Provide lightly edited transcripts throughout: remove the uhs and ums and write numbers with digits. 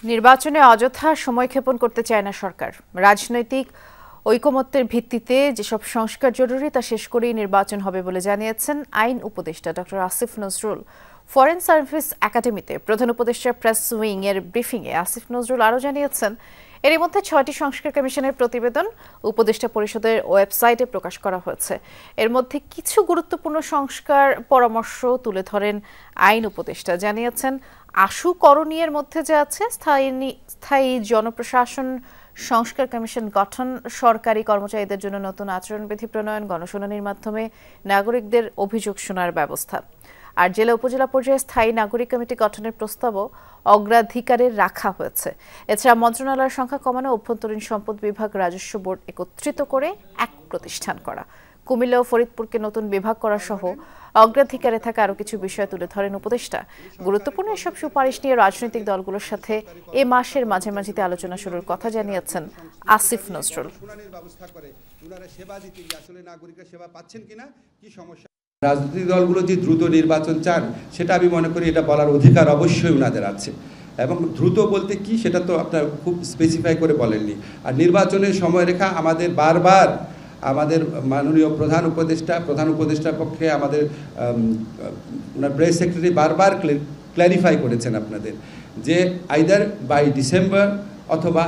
নির্বাচনে অযথা সময়ক্ষেপণ করতে চায় না সরকার। রাজনৈতিক ঐকমত্যের ভিত্তিতে যেসব সংস্কার জরুরি তা শেষ করেই নির্বাচন হবে বলে জানিয়েছেন আইন উপদেষ্টা doctor Asif Nazrul. Foreign service একাডেমিতে প্রধান উপদেষ্টার প্রেস উইং এর ব্রিফিংয়ে আসিফ নজরুল আরও জানিয়েছেন, এর মধ্যে 6টি সংস্কার কমিশনের প্রতিবেদন উপদেষ্টা পরিষদের ওয়েবসাইটে প্রকাশ করা হয়েছে। এর মধ্যে কিছু গুরুত্বপূর্ণ সংস্কার পরামর্শ তুলে ধরেন আইন উপদেষ্টা। জানিয়েছেন, আশু করণীয়ের মধ্যে যে আছে স্থায়ী জনপ্রশাসন সংস্কার কমিশন গঠন, সরকারি কর্মচারীদের জন্য নতুন আচরণবিধি প্রণয়ন, গণশুনানির মাধ্যমে নাগরিকদের অভিযোগ শোনার ব্যবস্থা। আর জেলা উপজেলা পর্যায়ে স্থায়ী নাগরিক কমিটি গঠনের প্রস্তাবও অগ্রাধিকারে রাখা হয়েছে। এছাড়া মন্ত্রণালয়ের সংখ্যা কমানো, অভ্যন্তরীণ সম্পদ বিভাগ, রাজস্ব বোর্ড একত্রিত করে এক প্রতিষ্ঠান করা, কুমিল্লা ও ফরিদপুরকে নতুন বিভাগ করা সহ অগ্রাধিকারে থাকা আরও কিছু বিষয় তুলে ধরেন উপদেষ্টা। গুরুত্বপূর্ণ এসব সুপারিশ নিয়ে রাজনৈতিক দলগুলোর সাথে এ মাসের মাঝামাঝিতে আলোচনা শুরুর কথা জানিয়েছেন আসিফ নজরুল। রাজনৈতিক দলগুলো যে দ্রুত নির্বাচন চান সেটা আমি মনে করি এটা বলার অধিকার অবশ্যই ওনাদের আছে, এবং দ্রুত বলতে কি সেটা তো আপনার খুব স্পেসিফাই করে বলেননি। আর নির্বাচনের সময়রেখা আমাদের বারবার আমাদের মাননীয় প্রধান উপদেষ্টার পক্ষে আমাদের ওনার প্রেস সেক্রেটারি বারবার ক্ল্যারিফাই করেছেন আপনাদের যে আইদার বাই ডিসেম্বর অথবা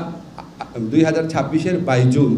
2026-এর বাই জুন।